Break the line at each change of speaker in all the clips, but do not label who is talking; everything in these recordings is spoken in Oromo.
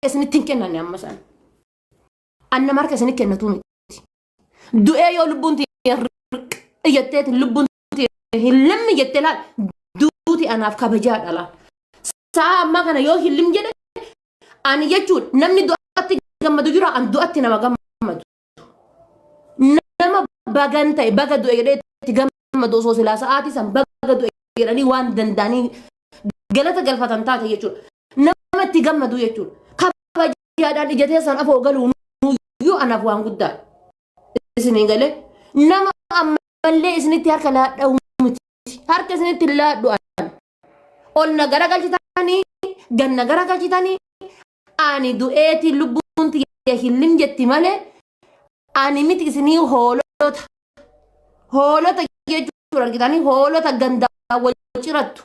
isinitti kennanne amma san anna marka isinit kennatu miti du'ee yoo lubbuun iyyattee lubbuun hillimni jettee laal duuti anaaf kabajaa dhala saa amma kana yoo hillim jedhe ani jechuun namni du'atti gammadu jira an du'atti nama gammadu nama bagan ta'e baga du'e jedheetti gammadu osoo silaa sa'aatii san baga du'e jedhanii waan danda'anii galata galfatan taate jechuudha nama itti gammadu jechuudha kabajaadhaan ijatee san afoo galuu nuyyuu anaaf waan guddaa isinii galee nama ammallee isinitti harka laadha'u miti harka isinitti laadhu ol na garagalchitanii ganna garagalchitanii ani du'eeti lubbuun tiyya hillim jetti malee ani miti isinii hoolota jechuudha argitanii hoolota gandaa wal cirattu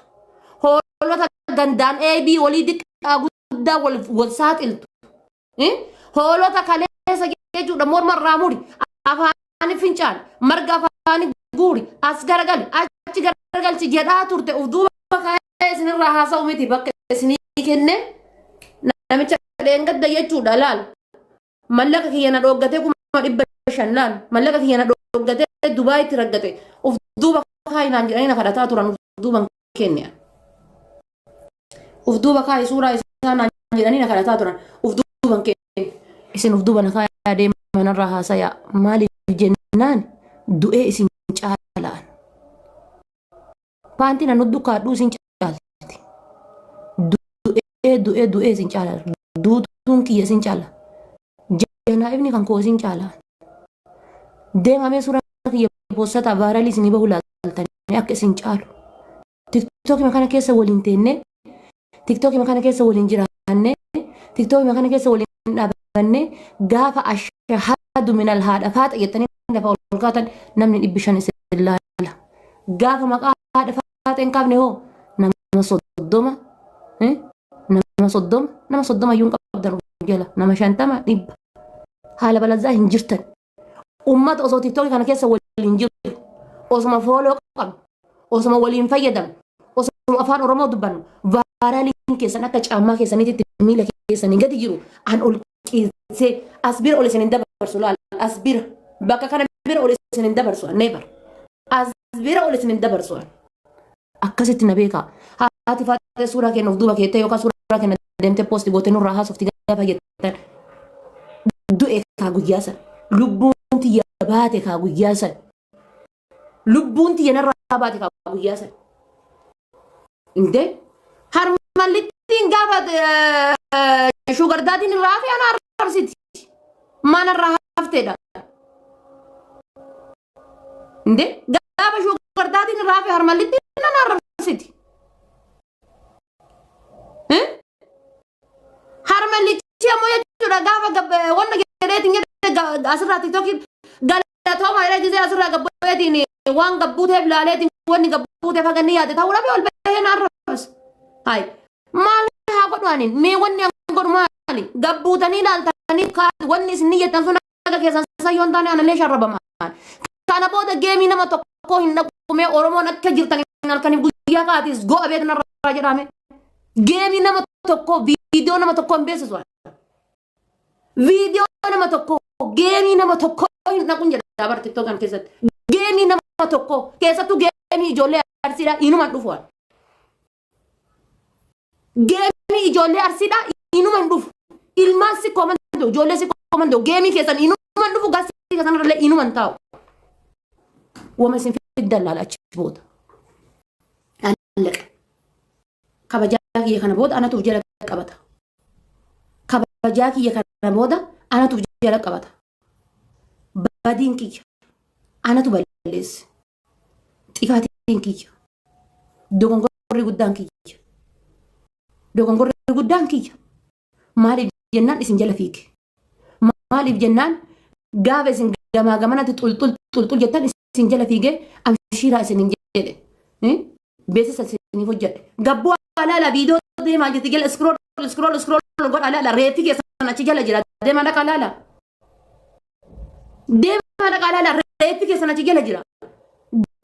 hoolota gandaan eebii walii diqqaa guddaa wal saaxiltu hoolota kaleessa jechuudha mormarraa muri afaani fincaan marga afaani guuri as garagali achi garagalchi jedhaa turte uf duuba kaa'ee isinirraa haasa'u miti bakka isinii kenne namicha dheengadda jechuudha laal mallaqa kiyya na dhooggatee 500 laal mallaqa kiyya na dhooggatee Dubaayitti raggate uf duuba kaa'inaan jedhanii na kadhataa turan uf duuban kenne uf duuba kaa'e suuraa isaa naan jedhanii na kadhataa turan uf duuban kenne isin uf duuba na kaa'ee deemaa narraa haasa'aa maaliif jennaan du'ee isin caalaan paantiin anu dukkaadhuu isin caalti du'ee isin caala duutuun kiyya isin caala janaa'ibni kan koo isin caala deemamee suuraa kiyya boossata baaralii isinii bahu laaltanii akka isin caalu tiktookii makana keessa waliin teenne tiktookii makana keessa waliin jiraanne tiktookii makana keessa waliin dhaabanne gaafa ashahadu minal haadha faaxa jettanii lafa ol kaatan namni 500 isin laala gaafa maqaa haadha faaxa hin qabne hoo nama 30 nama 30 iyyuu qabdan jala nama 50 dhibba haala balazaa hin jirtan ummata osoo tiktookii kana keessa waliin jiru osuma fooloo qabnu osuma waliin fayyadamnu osuma afaan oromoo dubbannu vaaraaliin keessan akka caammaa keessaniitti miila keessanii gadi jiru an ol qiisee as bira ol isin dabarsu laal as bira bakka kana bira ol isin dabarsu never as bira ol isin dabarsu akkasitti na beekaa haati faatee suuraa kennuuf duuba keettee yookaan suuraa kenna deemtee poosti gootee nurraa haasofti gaafa jettan du'e kaa guyyaa san lubbuun tiyya baate kaa guyyaa san lubbuun tiyya narraa baate kaa guyyaa san indee harmallittiin gaafa shugardaatiin irraa fi ana arrabsiti manarraa hafteedha indee gaafa shugardaatiin irraa fi harmallittiin ana arrabsiti harmallichi ammoo jechuudha gaafa wanna jedheetiin jedhe asirraa tiktookiin galatooma jedhee gisee asirraa gabbuuteetiin waan gabbuuteef laaleetiin wanni gabbuuteef haganni yaade ta'uu dhabe ol baheen arrabas hay maal haa godhuaniin mee wanni godhu maali gabbuutanii laaltanii wanni isin jettan sun akka keessan sayyoon taane anallee sharrabamaan kana booda geemii nama tokko hin dhaqumee oromoon akka jirtan halkaniif guyyaa kaatis go'a beeknarraa jedhame geemii nama tokko viidiyoo nama tokko hin beeksisu viidiyoo nama tokko geemii nama tokko hin dhaqun jedha bar tiktookan keessatti geemii nama tokko keessattuu geemii ijoollee arsiidha inuman dhufu geemii ijoollee arsiidha inuman dhufu ilmaan si komando ijoollee si komando geemii keessan inuman dhufu garsii keessan irrallee inuman taa'u wama isin fiddan laala achi booda alleqa kabajaa kiyya kana booda anatuuf jala qabata kabajaa kiyya kana booda anatuuf jala qabata badiin kiyya anatu balleesse xifaatiin kiyya dogongorri guddaan kiyya maaliif jennaan isin jala fiige maaliif jennaan gaafa isin gamaa gamanatti xulxul jettan isin jala fiige amshiiraa isin jedhe beeksisa isiniif hojjedhe gabbuu alaala viidiyoo deemaa jirti jala scroll godha alaala reefi keessan achi jala jira deemaa dhaqa alaala deemaa dhaqa alaala reefi keessan achi jala jira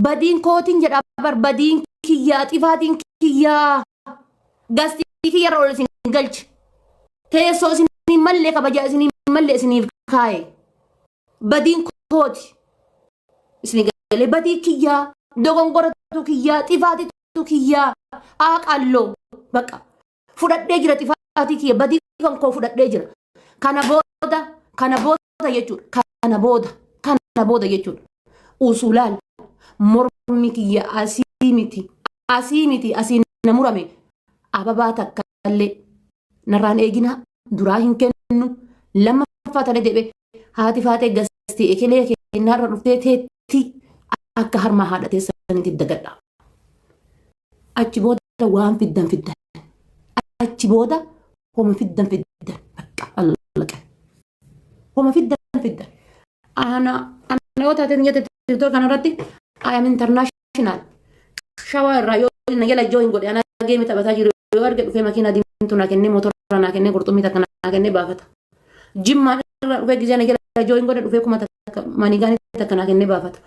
badiin kootiin jedha bar badiin kiyyaa xifaatiin kiyyaa gastii kiyyarra ol isin galchi teessoo isinii mallee kabajaa isinii mallee isiniif kaaye badiin kooti isinii galee badii kiyyaa dogongoratu kiyyaa xifaatitu kiyyaa aaqalloo baqa fudhadhee jira xifaatii kiyya badii kan koo fudhadhee jira kana booda jechuudha kana booda jechuudha usulaan mormi kiyya asii miti asii na murame ababaa takkaallee narraan eegina duraa hin kennu lammaffaa tana deebe haati faatee gastee ekelee kennaarra dhuftee teetti akka harmaa haadha teessanitti dagadha. Achi booda waan fiddan achi booda homa fiddan bakka allaqa homa fiddan ana yoo taateen jette tirtoor kanarratti I am international shawaa irraa yoo na jala join godhe ana geemi taphataa jiru yoo arge dhufee makiinaa diimtuu naa kennee mootora naa kennee qurxummii takka naa kennee baafata. Jimmaan irraa dhufee gizee na jala join godhe dhufee kuma takka manigaanii takka naa kennee baafata.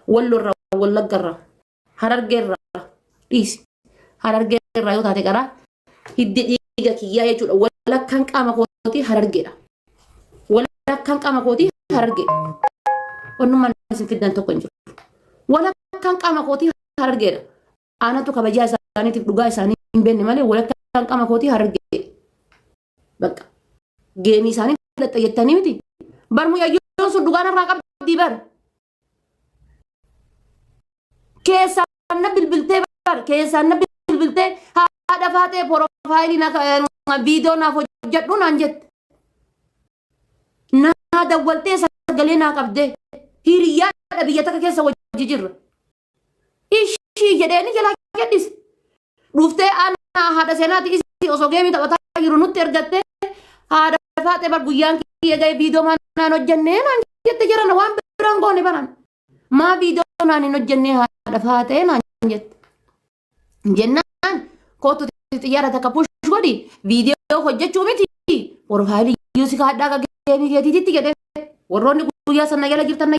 Wallo irraa wallagga irraa harargee irraa dhiisi harargee irraa yoo taate qaraa hiddi dhiiga kiyyaa jechuudha walakkaan qaama kootii harargeedha. Walakkaan qaama kootii harargee onnummaan isin fiddan tokko hin jiru. Walakkaan qaama kootii harargeedha. Aanatu kabajaa isaaniitiif dhugaa isaanii hin beekne malee walakkaan qaama kootii harargee bakka geemii isaanii filatta jettanii miti barmu yayyoon sun dhugaan irraa qabdii bar keessaan na bilbiltee haadha faatee porofaayilii viidiyoo naaf hojjedhu naan jette naa dawwaltee sagalee naa qabdee hiriyyaadha biyya takka keessa wajji jirra. Ishii jedheeni jalaa gadhise dhuftee aanaa haadha seenaati isii osoo geemii taphataa jiru nutti ergattee haadha faatee bar guyyaan kiyya ga'e viidiyoo naan hojjennee naan jette jiran waan biraan goone baran maa viidiyoo naan hin hojjennee haadha faatee naan jette jennaan kootu xiyyaara takka push godhi viidiyoo hojjechuu miti porofaayilii yuusi kaadhaa akka geemii keetiitti jedhee warroonni guyyaa sana jala jirtan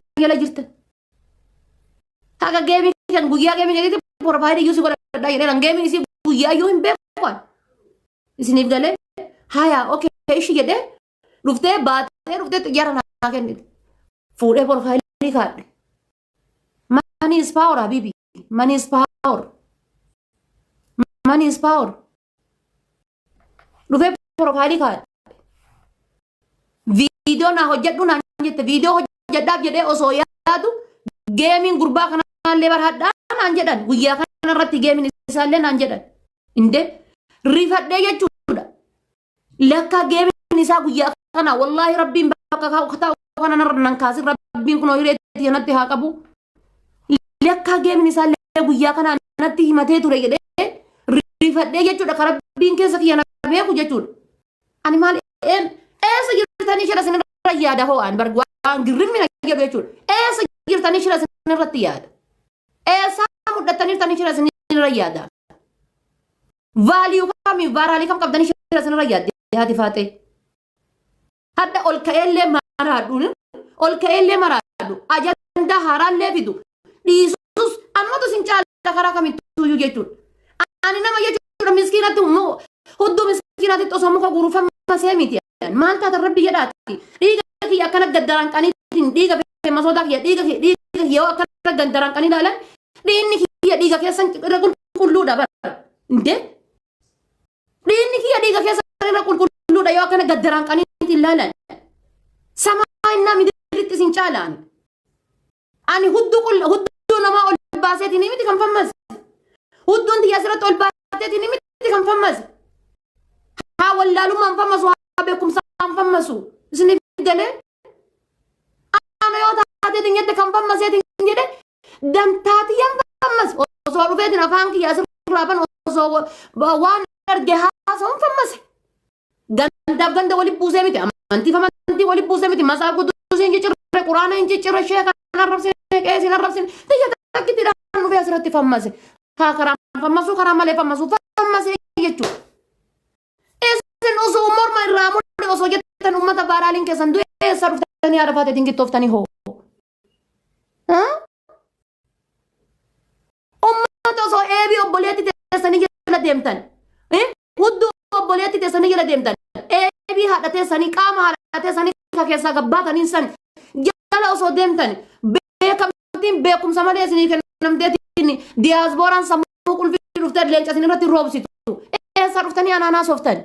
Taka gaming kan guyyaa gaming itu porofaayilii yuusi godhadhaa jedheeran gaming isii guyyaa iyyuu hin beekan isiniif galee haya okay ishii jedhee dhuftee baatee dhuftee xiyyaara naa kennite fuudhee porofaayilii kaadhe money is power habibi money is power dhufee porofaayilii kaadhe viidiyoo naa hojjedhu naan jette viidiyoo hojjedhaaf jedhee osoo yaadu gaming gurbaa kanallee barhadhaa naan jedhan guyyaa kanarratti gaming isaallee naan jedhan inde rifadhee jechuudha lakka gaming isaa guyyaa kana wallahi rabbiin bakka kaa'u kana nan kaasin rabbiin kun hiriyeetti kanatti haa qabu lakka gaming isaallee guyyaa kana natti himatee ture jedhee rifadhee jechuudha ka rabbiin keessa kiyya na beeku jechuudha ani maal eessa jirtanii shira sinirra yaada ho'aan bargwaan girrimina jedhu jechuudha eessa jirtanii shira sinirratti yaada eessa mudhatanii jirtanii shira sinirra yaada value varaalii kam qabdanii shira sinirra yaadde haati faatee hadda ol ka'eellee maraadhu ajandaa haaraallee fidu dhiisus ammatu sin caala karaa kamittuyyuu jechuudha ani nama jechuudha miskiinatti hudduu miskiinatti osoo muka guruufamma seemiti maal taata rabbi jedhaati dhiiga kiyya akkana gaddaraan qaniitiin dhiiga masootaa kiyya dhiiga kiyya akkana gaddaraan qanii ilaalan dhiinni kiyya dhiiga keessan irra qulqulluudha bara inde dhiinni kiyya dhiiga keessan irra qulqulluudha yoo akkana gaddaraan qaniitiin ilaalan samaa innaa midiritti sin caalaan ani hudduu namaa ol baaseetiin miti kan fammas hudduun tiyya asirratti ol baaseetiin miti kan fammas haa wallaalummaan fammasu beekumsaan fammasu isiniif galee ana yoo taateetiin jette kan fammaseetiin jedhe dantaatiyyaan fammas osoo dhufeetiin afaan kiyya asirraa ban osoo waan arge haasa'uun fammase gandaaf ganda walitti buusee miti amantiif amantii walitti buusee miti masaa gudduu siin ciccirre quraana hin ciccirre shee kan arrabsine qeesiin arrabsine tiyya takkittiidhaan dhufee asirratti fammase haa karaan fammasuu karaa malee fammasuu fammasee jechuudha. Osoo morma irraa mudde osoo jettan ummata baaraaliin keessan du'e eessa dhuftanii haadha faateetiin gittooftanii hoo ummata osoo eebii obboleetti teessanii jala deemtan hudduu obboleetti teessanii jala deemtan deebii haadha teessanii qaama haadha teessanii keessaa gabbaatan insan jala osoo deemtan beekamtiin beekumsa malee isinii kennamteetiin diyaaspooraan sammuu qulfii dhuftee leenca isin irratti roobsitu. Eessaa dhuftanii anaanaa sooftan?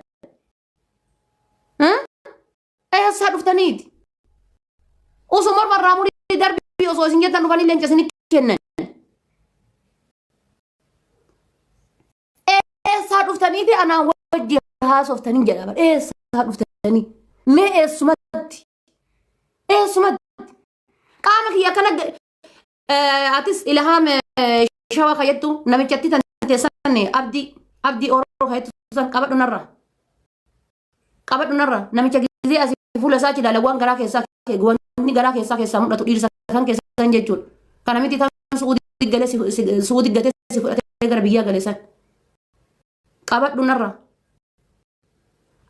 Eessaa dhuftaniiti? Osoo mormarraa murii darbii osoo isin jettan dhufanii leenca isinii kennan. Eessaa dhuftaniiti anaan wajji haasoftanii jedhama. Eessaa dhuftanii? Mee eessumatti? Eessumatti? Qaama kiyya akkana atis Ilhaam Shawaa kayyattu namichatti tan teessan abdii Oromoo kayyattu san qabadhu narra. Qabadhu narra namicha gizee asii fuula isaa ilaala waan garaa keessaa wanni garaa keessaa mul'atu dhiirsa kan keessan jechuudha. Kana miti tan suudii gatee si fudhatee gara biyyaa galeessan. Qabadhu narra.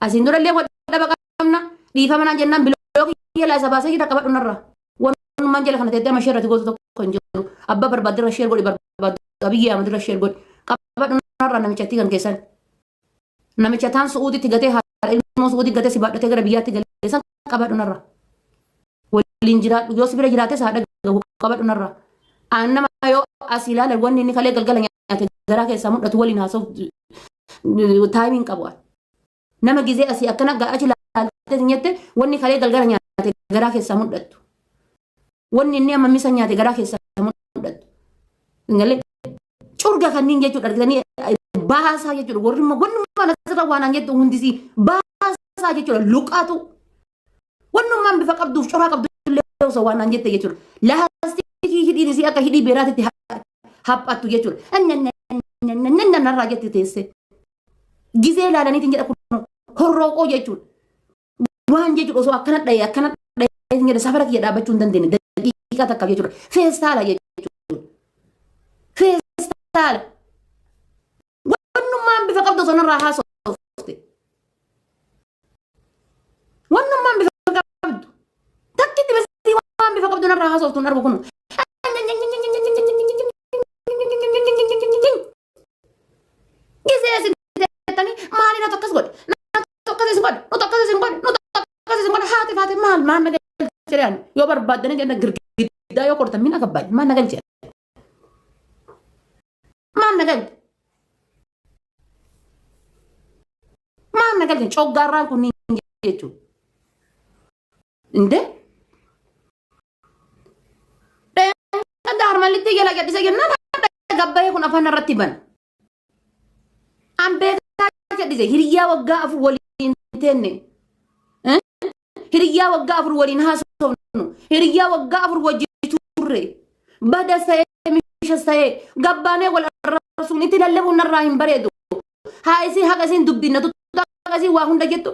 Asiin durallee wadhaba qabna dhiifamanaan jennaan bilookii yaalaa isa baasee jira qabadhu narra. Wanumaan jala kana teettee mashee irratti gootu tokko hin jiru. Abbaa barbaadde irra sheer godhi barbaadde Abiyyi Ahmad irra sheer godhi. Qabadhu narra namichatti kan keessan. Namicha taan suudiitti gatee haadha ilmoo suudii gatee si baadhatee gara biyyaatti galeessan qabadhu narra. Waliin jiraadhu yoo si bira jiraates haadha gahu qabadhu narra. Aan nama yoo as ilaalan wanni inni kalee galgala nyaate garaa keessaa mul'atu waliin haasa'u taayimiin qabu. Nama gizee asii akkana achi ilaaltee nyette wanni kalee galgala nyaate garaa keessaa mul'atu. Wanni inni amma misa nyaate garaa keessaa mul'atu. Ngalee curga kanneen jechuudha argitanii baasaa jechuudha warri wannummaan asirra waan aan jettu hundisii baasaa jechuudha luqaatu wannummaan bifa qabduuf coraa qabdu illee osoo waan aan jette jechuudha laastikii hidhiin isii akka hidhii beeraatitti haphattu jechuudha narraa jette teesse gizee ilaalaniitiin jedha kun horrooqoo jechuudha waan jechuudha osoo akkana dhahee jedha safara kiyya dhaabachuu hin dandeenye daqiiqaa takkaaf jechuudha feestaala jechuudha feestaala wannummaan bifa qabdu osoo narraa haasofte wannummaan bifa qabdu takkitti besii waan bifa qabdu narraa haasoftu argu kun gizee isin teettanii maaliin ati akkas godhe akkas isin godhe nuti akkas isin godhe nuti akkas isin godhe haati faate maal nagalchee yoo barbaaddanii jenna girgiddaa yoo qortan min akka baay'ee maal nagalchee maal nagalchee maal nagalchee coggaarraan kun ni jechuudha. Inde harmalitti jala gadhisa jennaan gabbayee kun afaan irratti bana. An beekaa jedhise hiriyyaa waggaa afur waliin teenne. Hiriyyaa waggaa afur waliin haasofnu. Hiriyyaa waggaa afur wajjin turre. Bada sa'ee misha sa'ee gabbaanee wal arrabsuun itti lallabuun narraa hin bareedu. Haa isii haqa isiin dubbinna tuttuqaa haqa isii waa hunda jettu.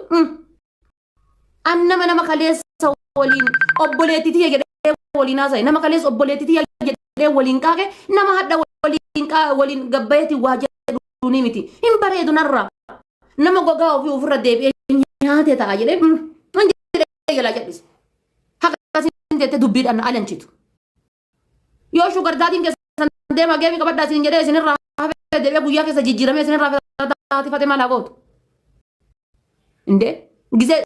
An nama kaleessa waliin obboleettitii jedhee waliin haasa'e. Nama kaleessa obboleettitii jedhee waliin qaaqe nama hadda waliin gabbayeetiin waa jedhu ni miti. Hin bareedu narraa. Nama gogaa ofii ofirra deebi'ee nyaatee ta'a jedhee jala jedhise. Haqa isiin jettee dubbiidhaan alanchitu. Yoo shugardaatiin keessan deema geemii qabaddaa isin jedhee isinirraa hafee deebi'ee guyyaa keessa jijjiiramee isinirraa taatifatee maal haa gootu? Indee gizee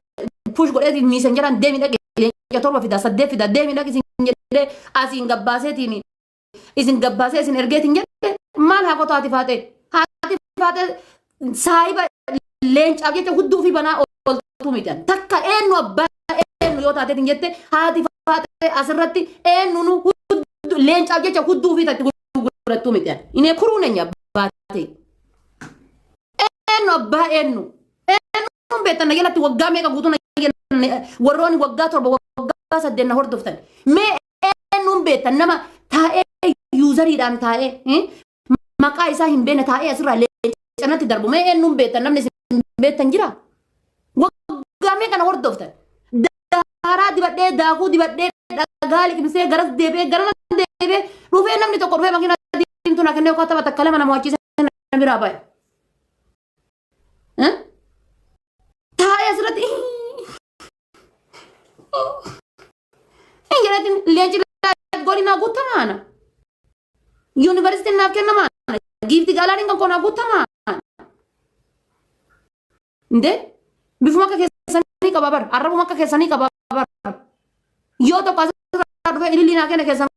push godheetiin miisan jedhan deemii dhaqee leenca torba fida 8 fida deemii dhaqee isin jedhee asiin gabbaaseetiin isin gabbaasee isin ergeetiin jedhee maal haa gootu haati faatee saayiba leencaaf jecha hudduu fi banaa ooltu midhaan takka eenyu abbaa eenyu yoo taateetiin jette haati faatee asirratti eenyu nu leencaaf jecha hudduu fi tatti gurgurattu midhaan inni kuruun eenyu abbaa ta'e eenyu abbaa eenyu beektan jalatti waggaa meeqa guutuu warroonni waggaa torba waggaa 8 na hordoftan mee eenyuun beektan nama taa'ee yuuzariidhaan taa'ee maqaa isaa hin beekne taa'ee asirraa leencanatti darbu mee eenyuun beektan namni isin beektan jira waggaa meeqa na hordoftan daaraa dibadhee daakuu dibadhee dhagaa liqimsee garas deebi'ee gara deebi'ee dhufee namni tokko dhufee makiina diimtuu na kennee kottaa bakka lama nama wachiisee na biraa baay'e. Taa'ee asirratti jedhatiin leenci godinaa guutamaana. Yuunivarsiitiin naaf kennamaana. Giifti gaalaaniin kan koonaa guutamaana. Indee bifuma akka keessan qababar arrabu makka keessanii qababar yoo tokko asirraa dhufe ililliinaa kenna keessan